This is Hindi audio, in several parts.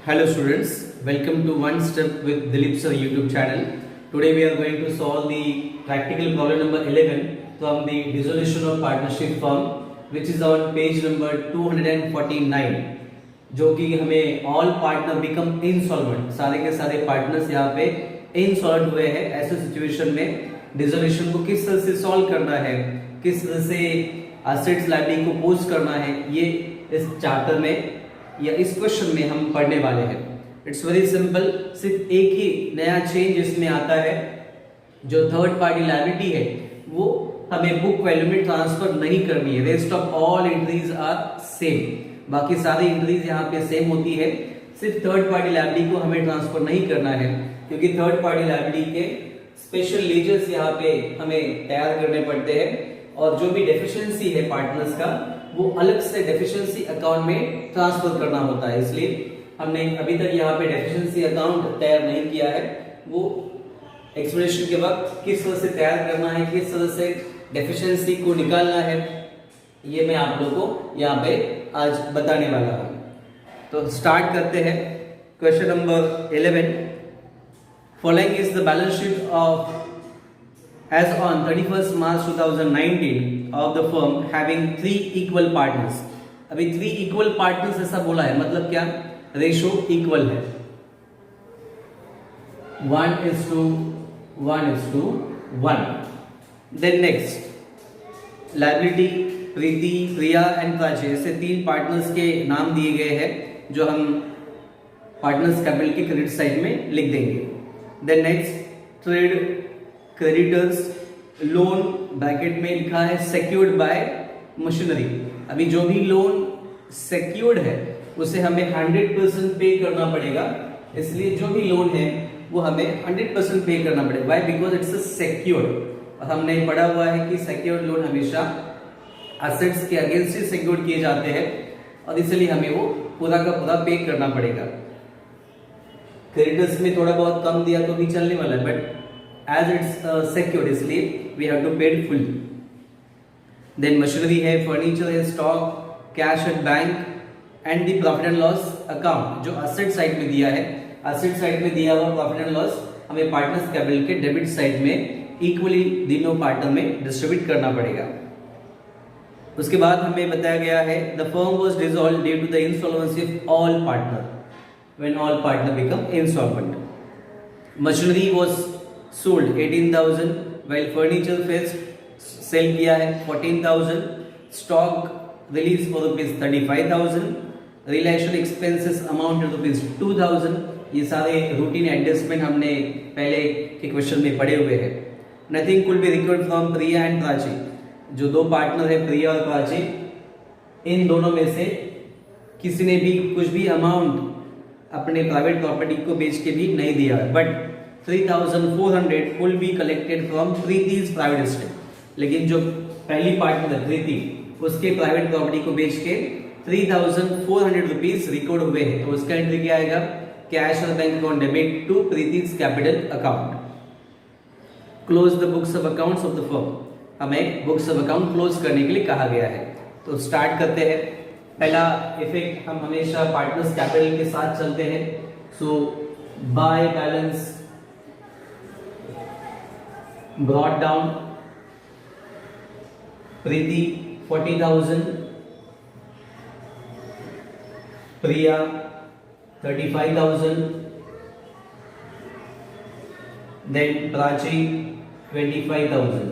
Hello students, welcome to One Step with Dilip Sir YouTube channel. Today we are going to solve the practical problem number 11 from the dissolution of partnership firm, which is on page number 249, जो कि हमें all partner become insolvent, सारे के सारे partners यहाँ पे insolvent हुए हैं। ऐसे सिचुएशन में dissolution को किस तरह से solve करना है, किस तरह से assets liability को पोस्ट करना है, ये इस चैप्टर में या इस क्वेश्चन में हम पढ़ने वाले हैं। इट्स वेरी सिंपल, सिर्फ एक ही नया चेंज इसमें आता है, जो थर्ड पार्टी लायबिलिटी है वो हमें बुक वैल्यू में ट्रांसफर नहीं करनी है। Rest of all entries are same, बाकी सारी एंट्रीज यहाँ पे सेम होती है, सिर्फ थर्ड पार्टी लायबिलिटी को हमें ट्रांसफर नहीं करना है, क्योंकि थर्ड पार्टी लायबिलिटी के स्पेशल लेजर्स यहाँ पे हमें तैयार करने पड़ते हैं, और जो भी डेफिशिएंसी है पार्टनर्स का वो अलग से डेफिशिएंसी अकाउंट में ट्रांसफर करना होता है। इसलिए हमने अभी तक यहाँ पे डेफिशिएंसी अकाउंट तैयार नहीं किया है, वो एक्सप्लेनेशन के वक्त किस तरह से तैयार करना है, किस तरह से डेफिशिएंसी को निकालना है, ये मैं आप लोगों को यहाँ पे आज बताने वाला हूँ। तो स्टार्ट करते हैं। Question number 11, following is the balance sheet of as on 31st March 2019 of the firm having 3 equal partners। अभी 3 equal partners ऐसा बोला है, मतलब क्या, रेशो इक्वल है, 1:1:1। Then next liability, Preeti, Priya and Prachi, ऐसे 3 पार्टनर्स के नाम दिए गए हैं जो हम पार्टनर्स कैपिटल के क्रेडिट साइड में लिख देंगे। Then next trade creditors, loan bracket में लिखा है सेक्योर्ड बाय मशीनरी। अभी जो भी लोन सेक्योर्ड है उसे हमें 100% पे करना पड़ेगा, इसलिए जो भी लोन है वो हमें 100% पे करना पड़ेगा। Why? Because it's a secured, और हमने पढ़ा हुआ है कि सेक्योर्ड लोन हमेशा एसेट्स के अगेंस्ट ही सेक्योर्ड किए जाते हैं, और इसलिए हमें वो पूरा का पूरा पे करना पड़ेगा। क्रेडिटर्स में थोड़ा बहुत कम दिया तो भी चलने वाला है, बट as it's secured इसलिए we have to pay it full। then machinery है, furniture है, stock, cash at bank and the profit and loss account, जो asset side में दिया है, asset side में दिया हुआ profit and loss हमें partners capital के debit side में equally तीनों पार्टनर में distribute करना पड़ेगा। उसके बाद हमें बताया गया है the firm was dissolved due to the insolvency of all partner, when all partner become insolvent। machinery was sold 18,000, while furniture first cell किया है 14,000, stock release for ₹35,000, realisation expenses amount ₹2,000। ये सारे रूटीन एडजस्टमेंट हमने पहले के क्वेश्चन में पढ़े हुए हैं। Nothing could be recovered from Priya and Prachi, जो 2 पार्टनर है प्रिया और प्राची, इन दोनों में से किसी ने भी कुछ भी अमाउंट अपने प्राइवेट प्रॉपर्टी को बेच के भी नहीं दिया, but 3,400 will be collected from Priti's private estate. लेकिन जो पहली पार्टनर है प्रीति, उसके प्राइवेट प्रॉपर्टी को बेच के 3,400 रुपीज रिकॉर्ड हुए हैं, तो उसका एंट्री क्या आएगा, कैश और bank account debit to Priti's capital account. Close the books of accounts of the firm, हमें बुक्स ऑफ अकाउंट क्लोज करने के लिए कहा गया है। तो स्टार्ट करते हैं। पहला इफेक्ट, हम हमेशा पार्टनर्स कैपिटल के साथ चलते हैं। So by balance brought down, Preeti 40,000, Priya 35,000, then Prachi 25,000।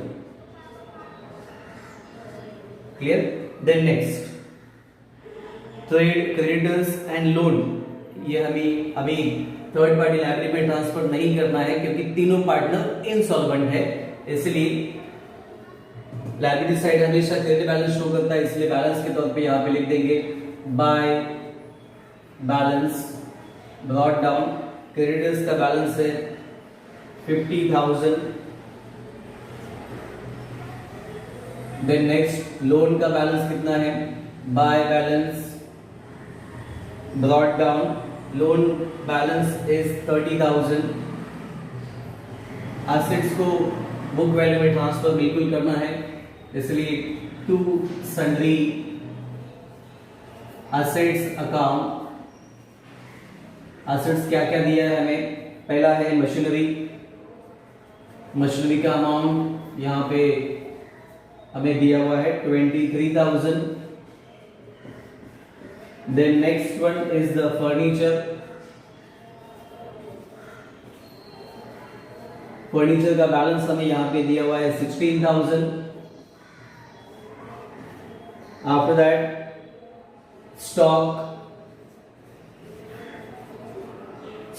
Clear? Then next trade creditors and loan, ये हमें अभी थर्ड पार्टी लायबिलिटी में ट्रांसफर नहीं करना है, क्योंकि तीनों पार्टनर इनसॉल्वेंट है, इसलिए लायबिलिटी साइड हमेशा क्रेडिट बैलेंस शो करता है, इसलिए बैलेंस के तौर पे यहाँ पे लिख देंगे by balance brought down. Creditors का बैलेंस है 50,000। देन नेक्स्ट लोन का बैलेंस कितना है, by balance brought down, loan balance is 30,000। Assets को बुक वैल्यू में ट्रांसफर बिल्कुल करना है, इसलिए to sundry assets account assets क्या क्या दिया है हमें, पहला है मशीनरी, मशीनरी का अमाउंट यहाँ पे हमें दिया हुआ है 23,000। Then next one is the furniture, furniture का बैलेंस हमें यहाँ पे दिया हुआ है 16,000। After that stock,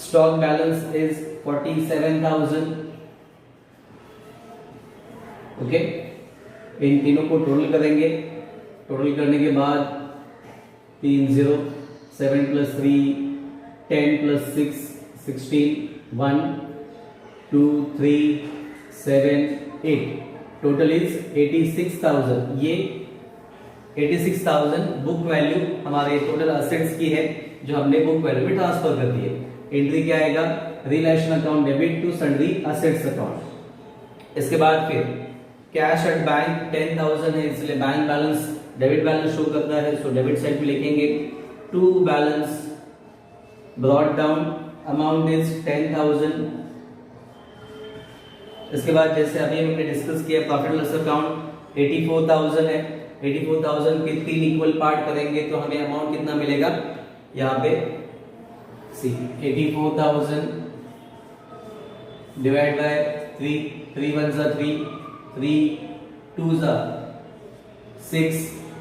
stock balance is 47,000। Okay, इन तीनों को टोटल करेंगे, टोटल करने के बाद 3 0, 7 + 3 10 + 6 16, 1 2 3 7 8, टोटल इज 86,000। ये 86,000 बुक वैल्यू हमारे टोटल असेट्स की है जो हमने बुक वैल्यू में ट्रांसफर कर दी है। एंट्री क्या आएगा, relation account debit to sundry assets account. इसके बाद फिर कैश एट बैंक 10,000 है, इसलिए bank balance debit balance show करता है, सो डेबिट साइड पे लिखेंगे। To balance brought down amount is 10,000। इसके बाद जैसे अभी हमने डिस्कस किया प्रॉफिट लॉस अकाउंट 84,000 है, 84,000 के 3 इक्वल पार्ट करेंगे तो हमें अमाउंट कितना मिलेगा, यहाँ पे 84,000 डिवाइड बाय 3, 3 1 = 3, 3 2 = 6,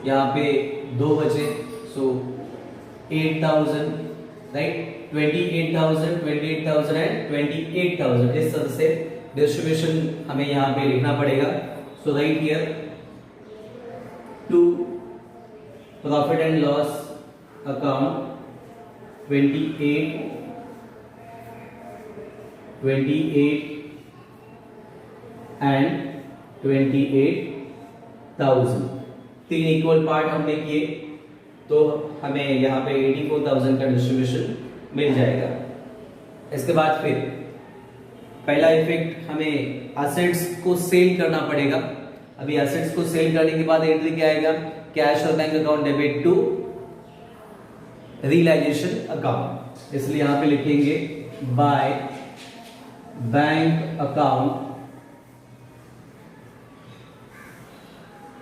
यहाँ पे 2 बचे, सो 8,000, राइट, 28,000 एंड 28,000। इस तरह से डिस्ट्रीब्यूशन हमें यहाँ पे लिखना पड़ेगा। So write here to profit and loss account 28 and 28,000 3 equal part हमने किए तो हमें यहाँ पे 84,000 का डिस्ट्रीब्यूशन मिल जाएगा। इसके बाद फिर पहला इफेक्ट हमें एसेट्स को सेल करना पड़ेगा। अभी एसेट्स को सेल करने के बाद एंट्री क्या आएगा, कैश और bank account debit to realisation account, इसलिए यहां पे लिखेंगे बाय बैंक अकाउंट।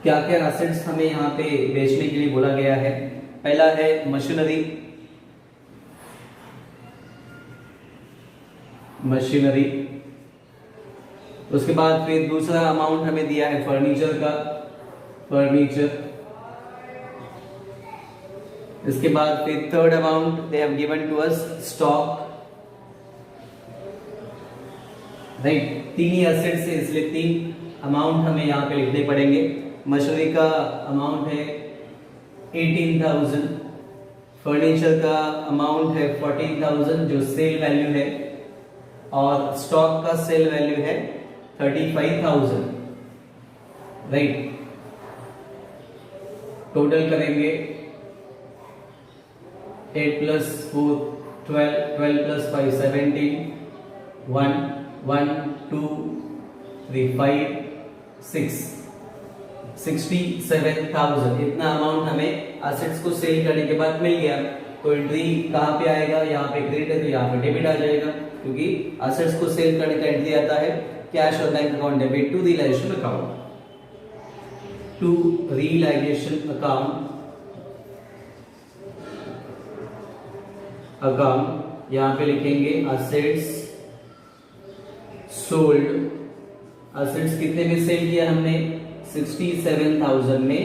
क्या क्या एसेट्स हमें यहां पे बेचने के लिए बोला गया है, पहला है मशीनरी, मशीनरी। उसके बाद फिर दूसरा अमाउंट हमें दिया है फर्नीचर का, फर्नीचर। इसके बाद फिर third amount they have given to us stock, right. 3 ही एसेट्स है इसलिए 3 अमाउंट हमें यहाँ पे लिखने पड़ेंगे। मशीनरी का अमाउंट है 18,000, फर्नीचर का अमाउंट है 14,000 जो सेल वैल्यू है, और स्टॉक का सेल वैल्यू है 35,000, राइट। टोटल करेंगे 8 + 4 12, 12 + 5 17, 1 1 2 3 5 6 67,000 इतना अमाउंट हमें एसेट्स को सेल करने के बाद मिल गया। तो एंट्री कहाँ पे आएगा, यहाँ पे क्रेडिट है तो यहाँ पे डेबिट आ जाएगा, क्योंकि एसेट्स को सेल करने का एंट्री आता है कैश और bank account debit to realisation account, to realisation account. Account यहाँ पे लिखेंगे एसेट्स सोल्ड। एसेट्स कितने में सेल किया हमने, 67,000 में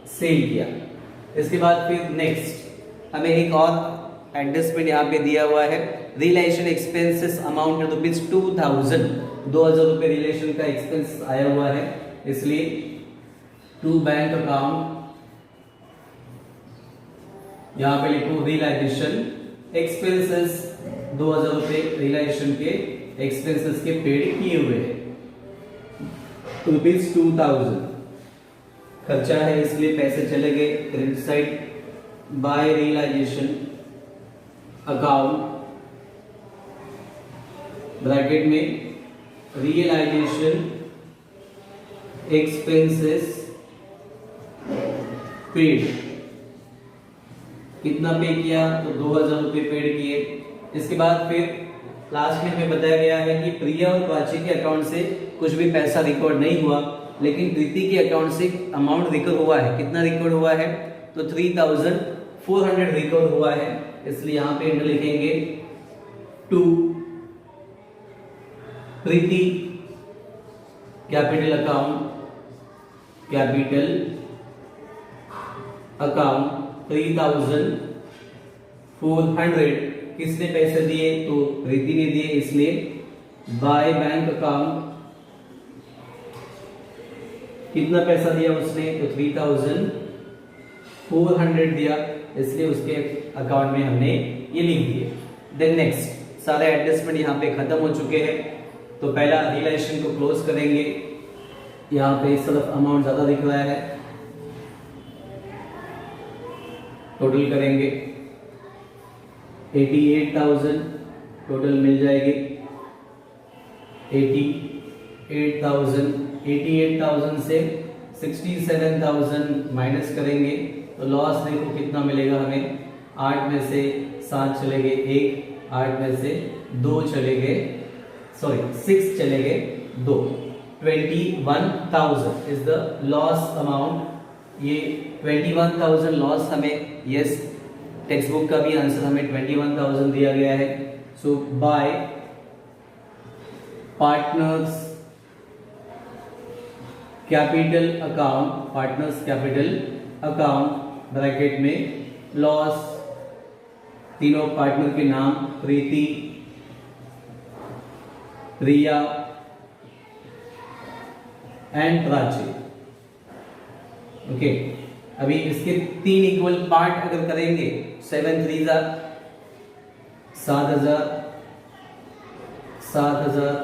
सेल किया। इसके बाद फिर नेक्स्ट हमें एक और एडजस्टमेंट यहाँ पे दिया हुआ है, रिलेशन एक्सपेंसेस अमाउंट ₹2,000, 2,000 रुपए रिलेशन का एक्सपेंस आया हुआ है, इसलिए टू बैंक अकाउंट यहाँ पे लिखो रियलाइजेशन एक्सपेंसेस, 2,000 रुपए रियलाइजेशन के एक्सपेंसेस के पेड किए हुए हैं, ₹2,000 खर्चा है इसलिए पैसे चले गए credit side. By realisation account bracket में रियलाइजेशन एक्सपेंसेस पेड कितना पे किया, तो 2000 रुपये पेड किए। इसके बाद फिर लास्ट में हमें बताया गया है कि प्रिया और प्राची के अकाउंट से कुछ भी पैसा रिकॉर्ड नहीं हुआ, लेकिन प्रीति के अकाउंट से अमाउंट रिकॉर्ड हुआ है। कितना रिकॉर्ड हुआ है, तो 3400 रिकॉर्ड हुआ है, इसलिए यहाँ पे हम लिखेंगे टू प्रीति कैपिटल अकाउंट 3400 किसने पैसे दिए, तो प्रीति ने दिए, इसलिए बाय बैंक अकाउंट कितना पैसा दिया उसने, तो 3400 दिया, इसलिए उसके अकाउंट में हमने ये लिख दिए। देन नेक्स्ट, सारे एडजस्टमेंट यहाँ पे खत्म हो चुके हैं, तो पहला रिलेशन को क्लोज करेंगे। यहाँ पे इस तरफ अमाउंट ज्यादा दिख रहा है, टोटल करेंगे 88,000 टोटल मिल जाएगी। 88,000 से 67,000 माइनस करेंगे, तो लॉस देखो कितना मिलेगा हमें, 8 में से 7 चले गए 1, 8 में से 2 चले गए, सॉरी 6 चले गए 2, 21,000 इज द लॉस अमाउंट। ये 21,000 लॉस हमें, यस टेक्स्ट बुक का भी आंसर हमें 21,000 दिया गया है। So by partners capital account bracket में लॉस, तीनों पार्टनर के नाम प्रीति, प्रिया एंड प्राची। ओके, अभी इसके 3 इक्वल पार्ट अगर करेंगे, 7 3 7,000 7,000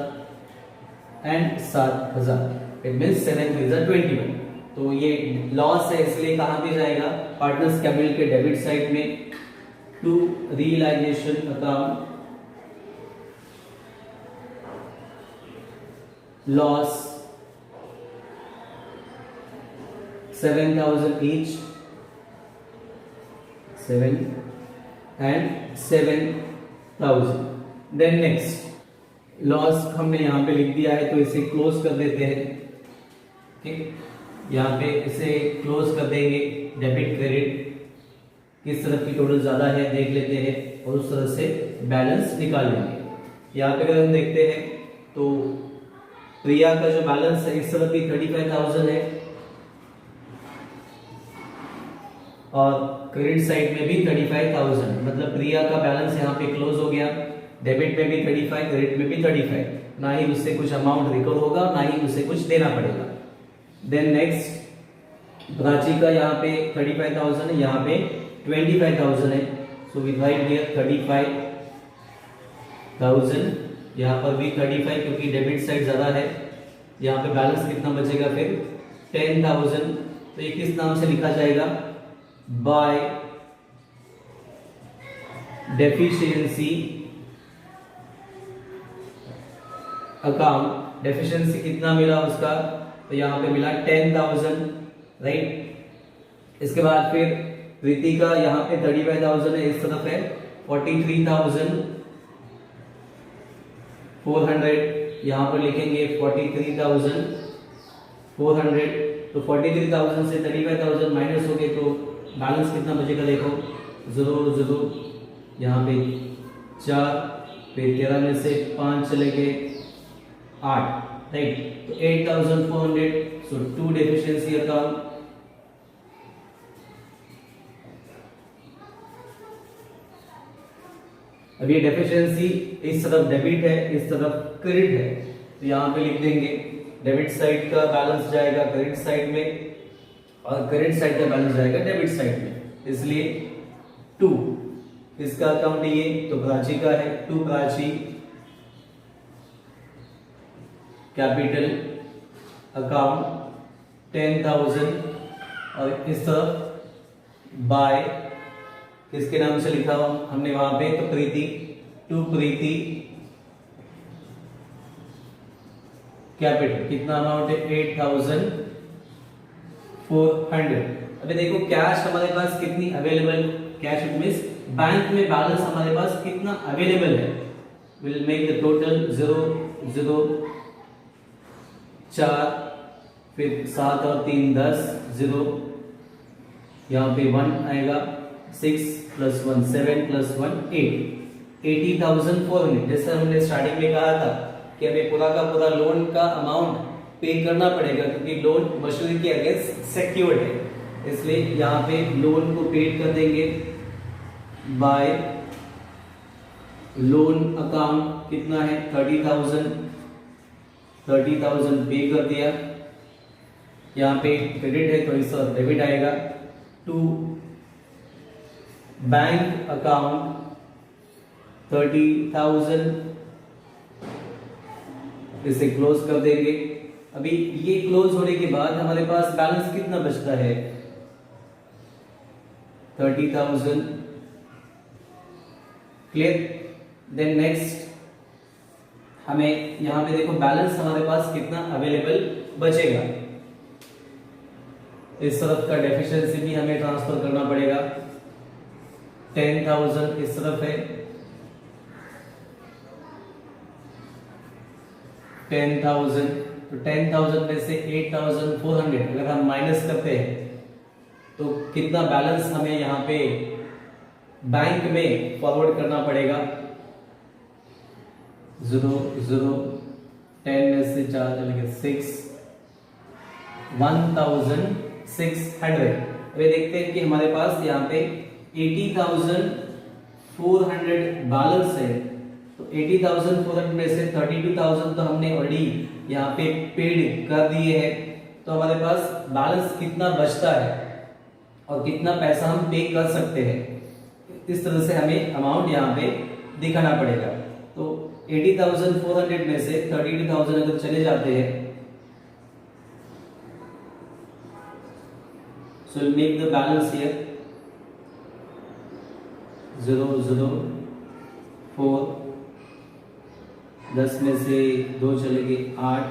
एंड 7,000, इट मींस 7 3 21। तो ये लॉस है, इसलिए कहां पे जाएगा, पार्टनर्स कैपिटल के डेबिट साइड में, to realisation account loss 7,000 each, 7 and 7,000। Then next loss हमने यहाँ पे लिख दिया है, तो इसे क्लोज कर देते हैं। ठीक, यहाँ पे इसे क्लोज कर देंगे। डेबिट क्रेडिट किस तरफ की टोटल ज्यादा है देख लेते हैं, और उस तरह से बैलेंस निकाल लेंगे। यहाँ पे अगर हम देखते हैं तो प्रिया का जो बैलेंस है इस तरफ भी 35,000 है, और क्रेडिट साइड में भी 35,000, मतलब प्रिया का बैलेंस यहाँ पे क्लोज हो गया। डेबिट में भी 35, क्रेडिट में भी 35, ना ही उससे कुछ अमाउंट रिकवर होगा, ना ही उसे कुछ देना पड़ेगा। देन नेक्स्ट प्राची का यहाँ पे 35,000 है, यहाँ पे 25,000 है, सो वी राइट हियर 35,000, यहाँ पर भी 35 क्योंकि डेबिट साइड ज्यादा है। यहाँ पे बैलेंस कितना बचेगा फिर 10,000, तो ये किस नाम से लिखा जाएगा, बाय डेफिशिएंसी अकाउंट। डेफिशिएंसी कितना मिला उसका, तो यहाँ पे मिला 10,000, राइट। इसके बाद फिर प्रीति का यहाँ पे 35,000 है, इस तरफ है 43,400, यहाँ पर लिखेंगे 43,400, तो 43,000 से 35,000 माइनस हो गए, तो बैलेंस कितना बचेगा देखो, 0 0, यहाँ पे 4, फिर 13 में से 5 चले गए 8, राइट, तो 8,400, सो टू डेफिशिएंसी अकाउंट। अब ये डेफिशिएंसी इस तरफ डेबिट है, इस तरफ क्रेडिट है, तो यहाँ पे लिख देंगे डेबिट साइड का बैलेंस जाएगा क्रेडिट साइड में, और क्रेडिट साइड का बैलेंस जाएगा डेबिट साइड में, इसलिए 2 इसका अकाउंट ये तो प्राची का है, 2 प्राची कैपिटल अकाउंट 10,000, और इस तरफ बाय किसके नाम से लिखा हुआ हमने वहां पे, तो प्रीति, 2 प्रीति कैपिटल, कितना अमाउंट है 8,400। अभी देखो कैश हमारे पास कितनी अवेलेबल कैश मींस बैंक में बैलेंस हमारे पास कितना अवेलेबल है। विल मेक द टोटल 0 0 4, फिर 7 और 3 10 0, यहाँ पे 1 आएगा, 6 + 1 7 + 1 8, 80,400। जैसे हमने स्टार्टिंग में कहा था कि हमें पूरा का पूरा लोन का अमाउंट पे करना पड़ेगा क्योंकि लोन मशीनरी के अगेंस्ट सिक्योर्ड है, इसलिए यहाँ पे लोन को पेड कर देंगे बाय लोन अकाउंट। कितना है 30,000 पे कर दिया। यहाँ पे क्रेडिट है तो इस डेबिट आएगा टू बैंक अकाउंट 30,000, इसे क्लोज कर देंगे। अभी ये क्लोज होने के बाद हमारे पास बैलेंस कितना बचता है 30,000। क्लियर। देन नेक्स्ट हमें यहां पे देखो बैलेंस हमारे पास कितना अवेलेबल बचेगा। इस तरफ का डेफिशिएंसी भी हमें ट्रांसफर करना पड़ेगा। 10,000 इस तरफ है, 10,000, तो 10,000 में से 8,400 अगर हम माइनस करते हैं तो कितना बैलेंस हमें यहाँ पे बैंक में फॉरवर्ड करना पड़ेगा 0 0, 10 में से 4 चलेंगे 6, 1,600। वे देखते हैं कि हमारे पास यहाँ पे 80,400 बैलेंस है, तो 80,400 में से 32,000 तो हमने ऑलरेडी यहाँ पे पेड कर दिए हैं, तो हमारे पास बैलेंस कितना बचता है और कितना पैसा हम पे कर सकते हैं, इस तरह से हमें अमाउंट यहाँ पे दिखाना पड़ेगा। तो 80,400 में से 32,000 अगर चले जाते हैं, so we'll make the balance here 0 0 4, 10 में से 2 चले गए 8,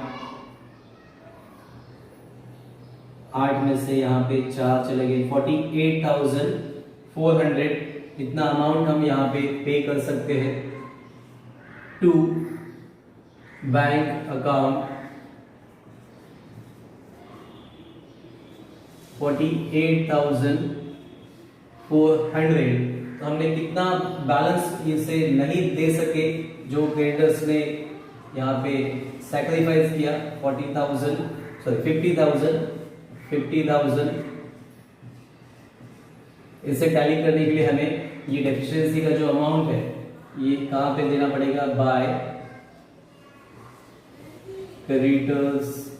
8 में से यहाँ पे 4 चले गए 48,400। इतना अमाउंट हम यहाँ पे कर सकते हैं टू बैंक अकाउंट 48,400। तो हमने कितना बैलेंस इसे नहीं दे सके, जो क्रेडिटर्स ने यहाँ पे सैक्रिफाइस किया 50,000। इसे टैली करने के लिए हमें ये डेफिशिएंसी का जो अमाउंट है ये कहां पे देना पड़ेगा, बाय क्रेडिटर्स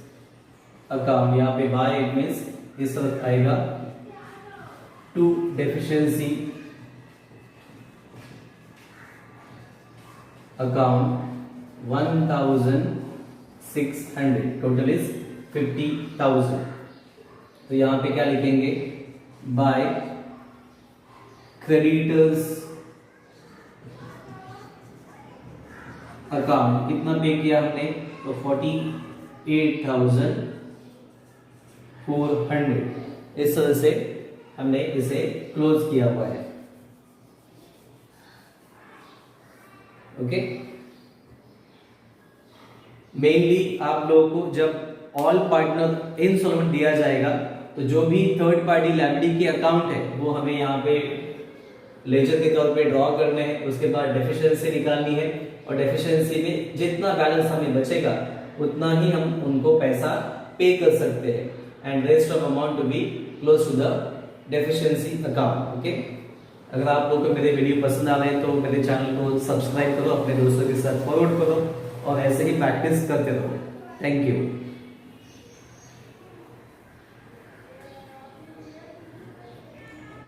अकाउंट। यहाँ पे बाय इट मींस इस वक्त आएगा to deficiency account 1,600, total is 50,000। तो यहां पे क्या लिखेंगे, बाय क्रेडिटर्स अकाउंट। कितना पे किया हमने, तो 48,400। इस तरह से हमने इसे क्लोज किया हुआ है। ओके। मेनली आप लोगों को जब ऑल पार्टनर इंसॉल्वेंट दिया जाएगा तो जो भी थर्ड पार्टी लायबिलिटी के अकाउंट है वो हमें यहाँ पे लेजर के तौर पे ड्रॉ करने हैं। उसके बाद डेफिशिएंसी निकालनी है और डेफिशिएंसी में जितना बैलेंस हमें बचेगा उतना ही हम उनको पैसा पे कर सकते हैं, and rest of amount to be close to the deficiency account. Okay. अगर आप लोगों को मेरे वीडियो पसंद आ रहे हैं तो मेरे चैनल को सब्सक्राइब करो, अपने दोस्तों के साथ फॉरवर्ड करो और ऐसे ही प्रैक्टिस करते रहो। Thank you.